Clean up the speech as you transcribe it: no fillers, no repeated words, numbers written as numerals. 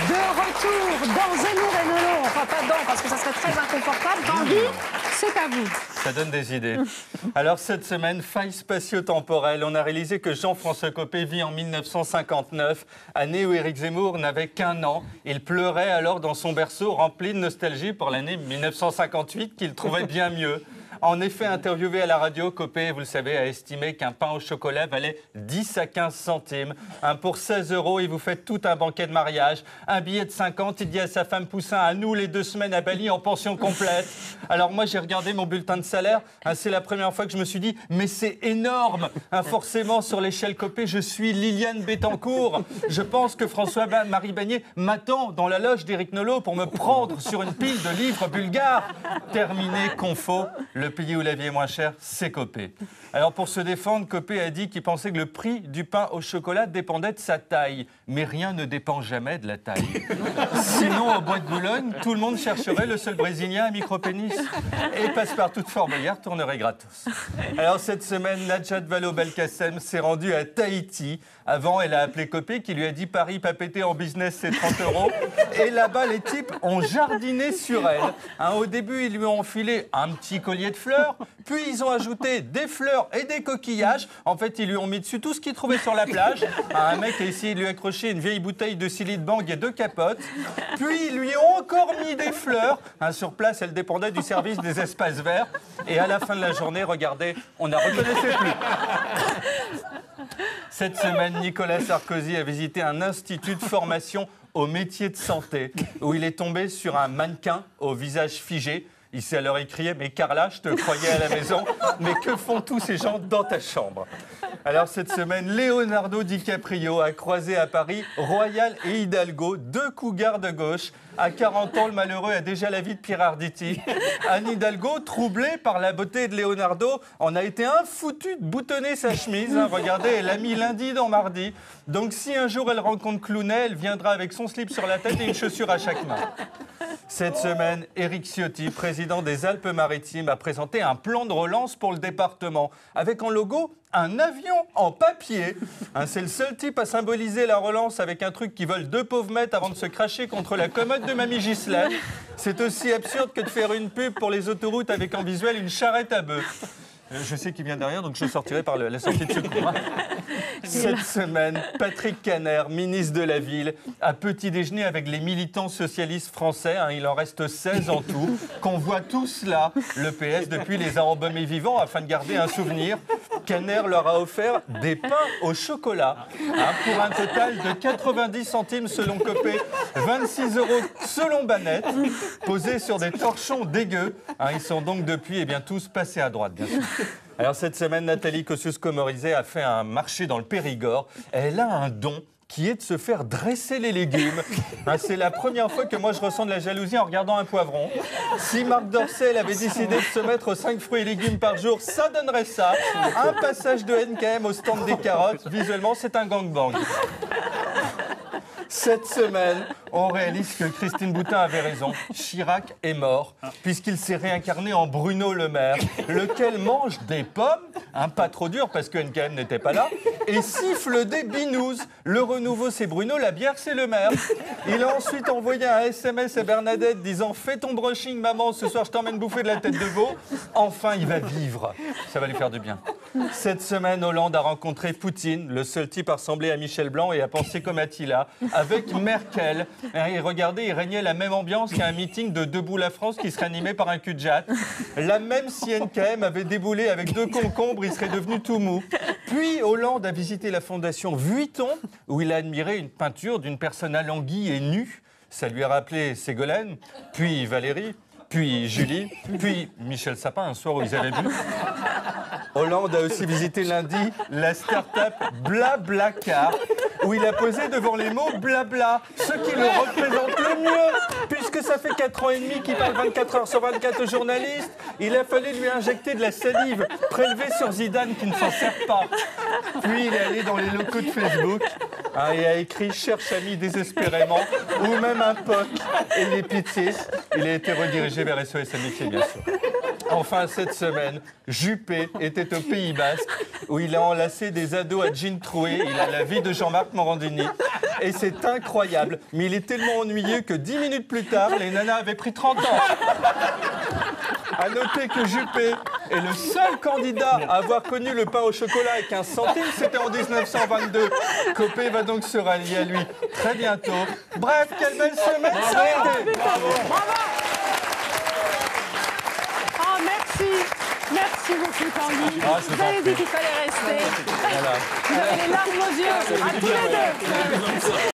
De retour dans Zemmour et Nolot, enfin pas dans parce que ça serait très inconfortable. Tanguy, c'est à vous. Ça donne des idées. Alors cette semaine, faille spatio-temporelle. On a réalisé que Jean-François Copé vit en 1959, année où Éric Zemmour n'avait qu'1 an. Il pleurait alors dans son berceau rempli de nostalgie pour l'année 1958 qu'il trouvait bien mieux. En effet, interviewé à la radio, Copé, vous le savez, a estimé qu'un pain au chocolat valait 10 à 15 centimes. Pour 16 €, il vous fait tout un banquet de mariage. Un billet de 50, il dit à sa femme Poussin, à nous les 2 semaines à Bali en pension complète. Alors moi, j'ai regardé mon bulletin de salaire. C'est la première fois que je me suis dit, mais c'est énorme. Forcément, sur l'échelle Copé, je suis Liliane Bettencourt. Je pense que François-Marie Bagné m'attend dans la loge d'Éric Nolot pour me prendre sur une pile de livres bulgares. Terminé, confo. Le pays où la vie est moins chère, c'est Copé. Alors pour se défendre, Copé a dit qu'il pensait que le prix du pain au chocolat dépendait de sa taille. Mais rien ne dépend jamais de la taille. Sinon, au bois de Boulogne, tout le monde chercherait le seul Brésilien à micro-pénis. Et Passepartout de Fort Boyard tournerait gratos. Alors cette semaine, Najat Vallaud-Belkacem s'est rendue à Tahiti. Avant, elle a appelé Copé qui lui a dit Paris pas pété en business, c'est 30 €. Et là-bas, les types ont jardiné sur elle. Au début, ils lui ont enfilé un petit collier de fleurs, puis ils ont ajouté des fleurs et des coquillages. En fait, ils lui ont mis dessus tout ce qu'ils trouvaient sur la plage. Un mec a essayé de lui accrocher une vieille bouteille de Silly de Bang et 2 capotes. Puis ils lui ont encore mis des fleurs. Sur place, elle dépendait du service des espaces verts. Et à la fin de la journée, regardez, on ne la reconnaissait plus. Cette semaine, Nicolas Sarkozy a visité un institut de formation au métier de santé où il est tombé sur un mannequin au visage figé. Il s'est alors écrié « Mais Carla, je te croyais à la maison, mais que font tous ces gens dans ta chambre ?» Alors cette semaine, Leonardo DiCaprio a croisé à Paris Royal et Hidalgo, 2 cougars de gauche. À 40 ans, le malheureux a déjà la vie de Pierre Arditi. Anne Hidalgo, troublée par la beauté de Leonardo, en a été foutue de boutonner sa chemise. Regardez, elle l'a mis lundi dans mardi. Donc si un jour elle rencontre Clounet, elle viendra avec son slip sur la tête et une chaussure à chaque main. Cette semaine, Éric Ciotti, président des Alpes-Maritimes, a présenté un plan de relance pour le département, avec en logo un avion en papier. C'est le seul type à symboliser la relance avec un truc qui vole 2 pauvres mètres avant de se cracher contre la commode de Mamie Ghislaine. C'est aussi absurde que de faire une pub pour les autoroutes avec en visuel une charrette à bœuf. Je sais qu'il vient derrière, donc je sortirai par la sortie de secours. Cette semaine, Patrick Caner, ministre de la Ville, a petit déjeuner avec les militants socialistes français. Il en reste 16 en tout, qu'on voit tous là. Le PS, depuis, les a embaumés vivants afin de garder un souvenir. Caner leur a offert des pains au chocolat pour un total de 90 centimes selon Copé, 26 € selon Banette, posés sur des torchons dégueux. Ils sont donc depuis tous passés à droite, bien sûr. Alors cette semaine, Nathalie Kosciusko-Morizet a fait un marché dans le Périgord. Elle a un don qui est de se faire dresser les légumes. C'est la première fois que moi je ressens de la jalousie en regardant un poivron. Si Marc Dorcel avait décidé de se mettre aux 5 fruits et légumes par jour, ça donnerait ça. Un passage de NKM au stand des carottes. Visuellement, c'est un gangbang. Cette semaine, on réalise que Christine Boutin avait raison. Chirac est mort, puisqu'il s'est réincarné en Bruno Le Maire, lequel mange des pommes, pas trop dur parce que NKM n'était pas là, et siffle des binous. Le renouveau, c'est Bruno, la bière, c'est Le Maire. Il a ensuite envoyé un SMS à Bernadette disant « Fais ton brushing, maman, ce soir je t'emmène bouffer de la tête de veau. » Enfin, il va vivre. Ça va lui faire du bien. Cette semaine, Hollande a rencontré Poutine, le seul type à ressembler à Michel Blanc et à penser comme Attila, avec Merkel. Et regardez, il régnait la même ambiance qu'à un meeting de Debout la France qui serait animé par un cul-de-jatte. Là même si NKM avait déboulé avec 2 concombres, il serait devenu tout mou. Puis Hollande a visité la fondation Vuitton, où il a admiré une peinture d'une personne alanguie et nue. Ça lui a rappelé Ségolène, puis Valérie, puis Julie, puis Michel Sapin, un soir où ils avaient bu. Hollande a aussi visité lundi la start-up Blablacar, où il a posé devant les mots blabla, ce qui le représente le mieux, puisque ça fait 4 ans et demi qu'il parle 24 heures sur 24 aux journalistes. Il a fallu lui injecter de la salive prélevée sur Zidane qui ne s'en sert pas. Puis il est allé dans les locaux de Facebook et a écrit « Cherche ami désespérément » ou même un pote et les pitiés. Il a été redirigé vers SOS Amitié, bien sûr. Enfin, cette semaine, Juppé était au Pays Basque où il a enlacé des ados à jeans troués. Il a la vie de Jean-Marc Morandini. Et c'est incroyable. Mais il est tellement ennuyeux que 10 minutes plus tard, les nanas avaient pris 30 ans. À noter que Juppé est le seul candidat à avoir connu le pain au chocolat avec 15 centimes. C'était en 1922. Copé va donc se rallier à lui très bientôt. Bref, quelle belle semaine ça a été. Bravo. Oh, merci. Merci beaucoup, Tanguy. Ah, je vous Vous en avez dit prie. qu'il fallait rester. Voilà. Vous avez les larmes aux yeux, à tous les deux.